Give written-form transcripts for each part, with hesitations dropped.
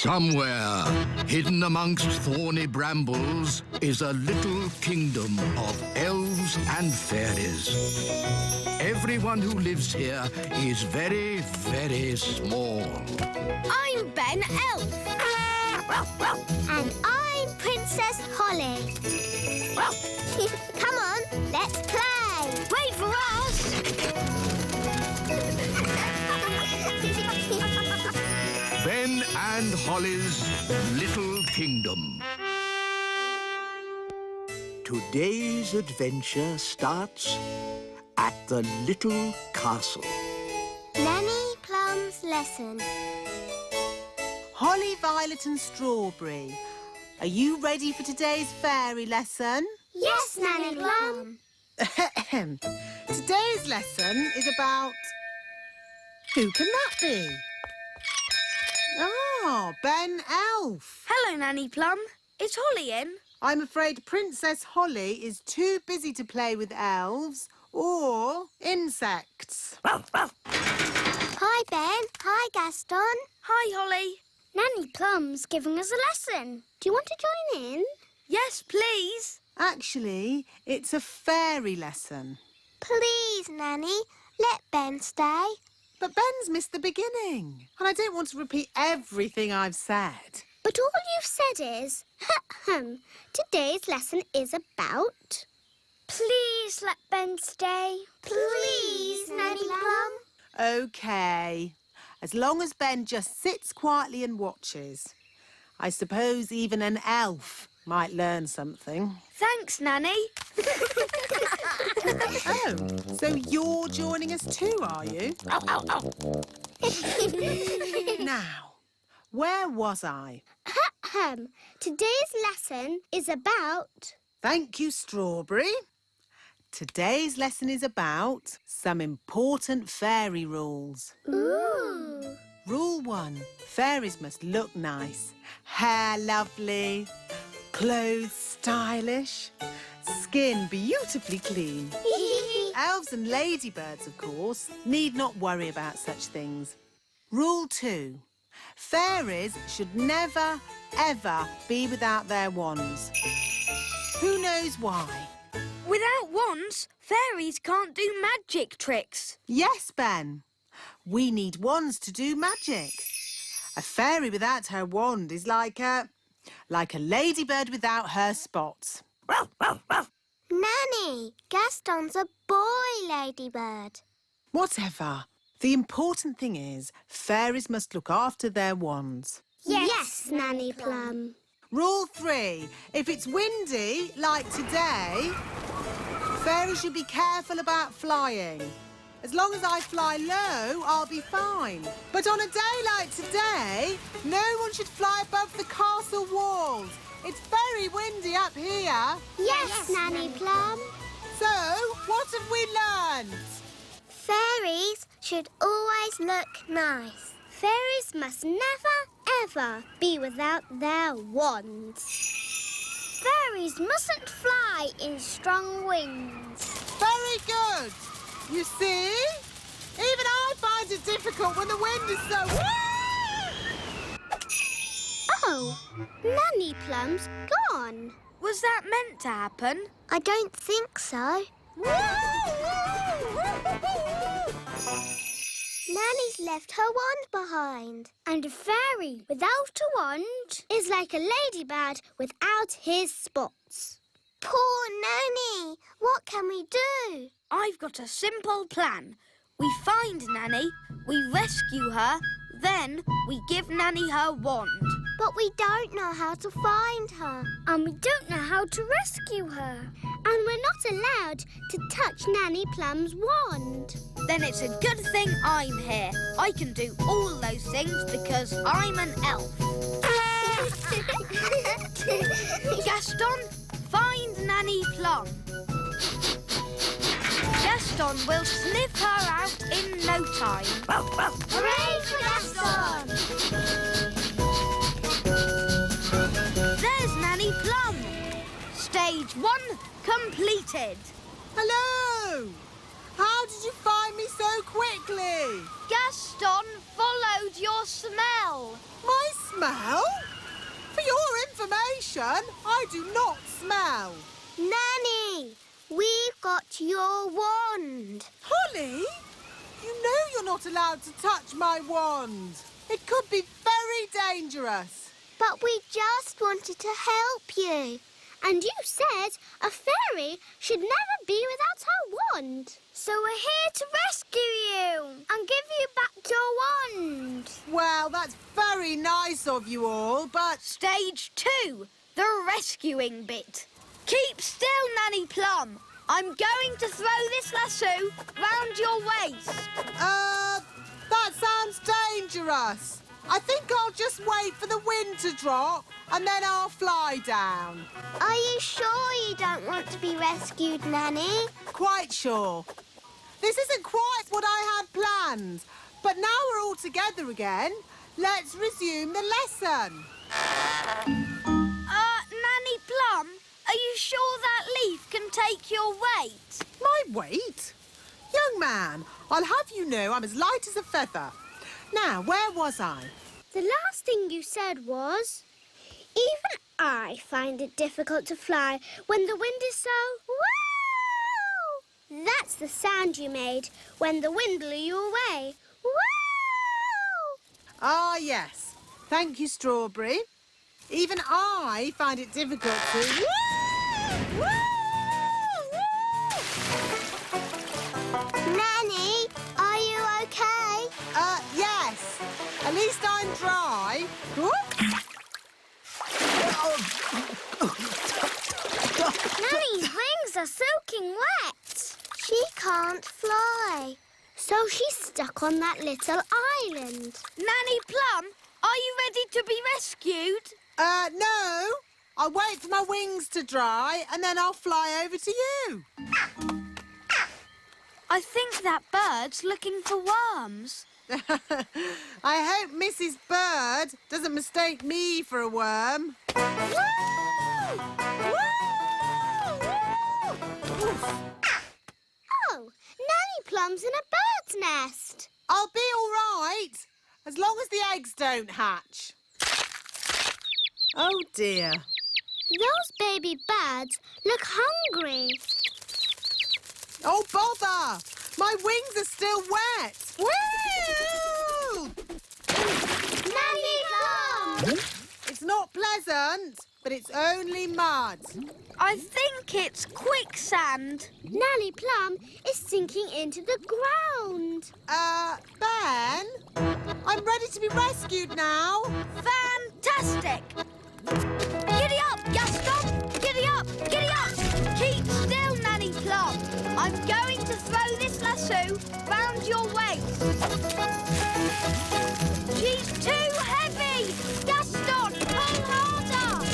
Somewhere, hidden amongst thorny brambles, is a little kingdom of elves and fairies. Everyone who lives here is very, very small. I'm Ben Elf. And I'm Princess Holly. Come on, let's play. Wait for us! Ben and Holly's Little Kingdom. Today's adventure starts at the Little Castle. Nanny Plum's lesson. Holly, Violet and Strawberry, are you ready for today's fairy lesson? Yes, Nanny Plum. Today's lesson is about... Who can that be? Ah, Ben Elf. Hello, Nanny Plum. Is Holly in? I'm afraid Princess Holly is too busy to play with elves or insects. Hi, Ben. Hi, Gaston. Hi, Holly. Nanny Plum's giving us a lesson. Do you want to join in? Yes, please. Actually, it's a fairy lesson. Please, Nanny, let Ben stay. But Ben's missed the beginning, and I don't want to repeat everything I've said. But all you've said is, today's lesson is about... Please let Ben stay. Please, Nanny Plum. OK. As long as Ben just sits quietly and watches. I suppose even an elf might learn something. Thanks, Nanny. Oh, so you're joining us too, are you? Now, where was I? Today's lesson is about... Thank you, Strawberry. Today's lesson is about some important fairy rules. Ooh. Rule 1. Fairies must look nice. Hair lovely. Clothes stylish. Skin beautifully clean. Elves and ladybirds, of course, need not worry about such things. Rule 2. Fairies should never, ever be without their wands. Who knows why? Without wands, fairies can't do magic tricks. Yes, Ben. We need wands to do magic. A fairy without her wand is like a ladybird without her spots. Nanny, Gaston's a boy ladybird. Whatever. The important thing is fairies must look after their wands. Yes, Nanny Plum. Rule 3. If it's windy, like today, fairies should be careful about flying. As long as I fly low, I'll be fine. But on a day like today, no one should fly above the castle walls. It's very windy up here. Yes, Nanny Plum. So, what have we learned? Fairies should always look nice. Fairies must never, ever be without their wands. Fairies mustn't fly in strong winds. Very good. You see? Even I find it difficult when the wind is so... Oh, Nanny Plum's gone. Was that meant to happen? I don't think so. Nanny's left her wand behind. And a fairy without a wand is like a ladybird without his spots. Poor Nanny! What can we do? I've got a simple plan. We find Nanny, we rescue her, then we give Nanny her wand. But we don't know how to find her. And we don't know how to rescue her. And we're not allowed to touch Nanny Plum's wand. Then it's a good thing I'm here. I can do all those things because I'm an elf. Gaston, find Nanny Plum. Gaston will sniff her out in no time. Hooray for Gaston! There's Nanny Plum. Stage 1 completed. Hello! How did you find me so quickly? Gaston followed your smell. My smell? Smell? For your information, I do not smell. Nanny, we've got your wand. Polly, you know you're not allowed to touch my wand. It could be very dangerous. But we just wanted to help you. And you said a fairy should never be without her wand. So we're here to rescue you and give you back your wand. Well, that's very nice of you all, but... Stage 2, the rescuing bit. Keep still, Nanny Plum. I'm going to throw this lasso round your waist. That sounds dangerous. I think I'll just wait for the wind to drop and then I'll fly down. Are you sure you don't want to be rescued, Nanny? Quite sure. This isn't quite what I had planned, but now we're all together again. Let's resume the lesson. Nanny Plum, are you sure that leaf can take your weight? My weight? Young man, I'll have you know I'm as light as a feather. Now, where was I? The last thing you said was... Even I find it difficult to fly when the wind is so... Woo! That's the sound you made when the wind blew you away. Woo! Ah, yes. Thank you, Strawberry. Even I find it difficult to... Woo! Woo! Woo! Nanny, are you okay? Yes. At least I'm dry. Nanny's wings are soaking wet. She can't fly. So she's stuck on that little island. Nanny Plum, are you ready to be rescued? No. I'll wait for my wings to dry and then I'll fly over to you. I think that bird's looking for worms. I hope Mrs. Bird doesn't mistake me for a worm. Oh, Nanny Plum's in a bird's nest. I'll be all right, as long as the eggs don't hatch. Oh, dear. Those baby birds look hungry. Oh, bother! My wings are still wet. Woo! Nanny Plum! It's not pleasant, but it's only mud. I think it's quicksand. Nanny Plum is sinking into the ground. Ben? I'm ready to be rescued now. Fantastic! Giddy up, Gaston! Giddy up, giddy up! Keep still, Nanny Plum. I'm going to throw this lasso round your waist. She's too heavy! Gaston, pull harder!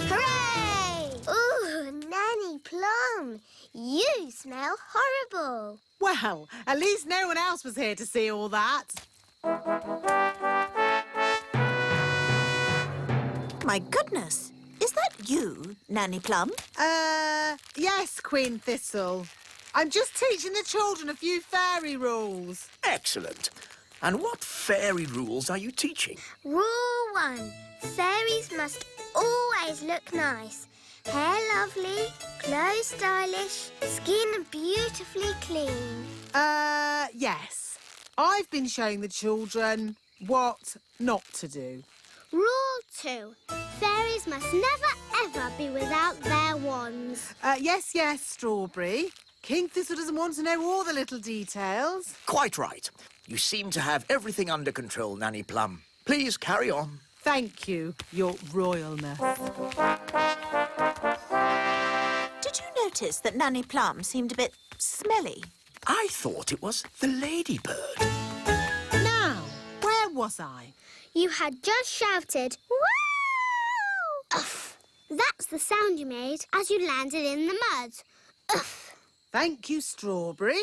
Hooray! Ooh, Nanny Plum, you smell horrible. Well, at least no one else was here to see all that. My goodness, is that you, Nanny Plum? Yes, Queen Thistle. I'm just teaching the children a few fairy rules. Excellent. And what fairy rules are you teaching? Rule 1. Fairies must always look nice. Hair lovely, clothes stylish, skin beautifully clean. Yes. I've been showing the children what not to do. Rule 2. Fairies must never ever be without their wands. Yes, Strawberry. King Thistle doesn't want to know all the little details. Quite right. You seem to have everything under control, Nanny Plum. Please carry on. Thank you, Your Royalness. Did you notice that Nanny Plum seemed a bit smelly? I thought it was the ladybird. Now, where was I? You had just shouted, "Woo!" Uff. That's the sound you made as you landed in the mud. Uff. Thank you, Strawberry.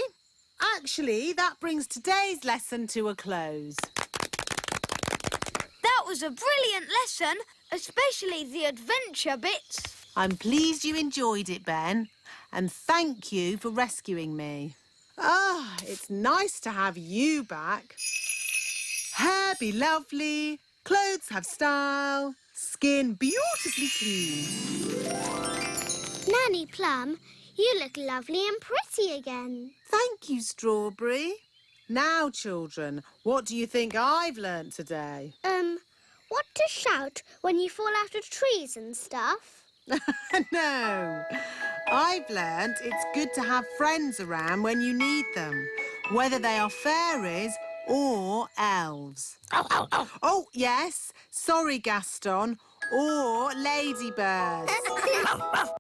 Actually, that brings today's lesson to a close. That was a brilliant lesson, especially the adventure bits. I'm pleased you enjoyed it, Ben, and thank you for rescuing me. Ah, it's nice to have you back. Hair Hair be lovely, clothes have style, skin beautifully clean. Nanny Plum, you look lovely and pretty again. Thank you, Strawberry. Now, children, what do you think I've learnt today? What to shout when you fall out of trees and stuff? No. I've learnt it's good to have friends around when you need them, whether they are fairies or elves. Oh, yes. Sorry, Gaston. Or ladybirds.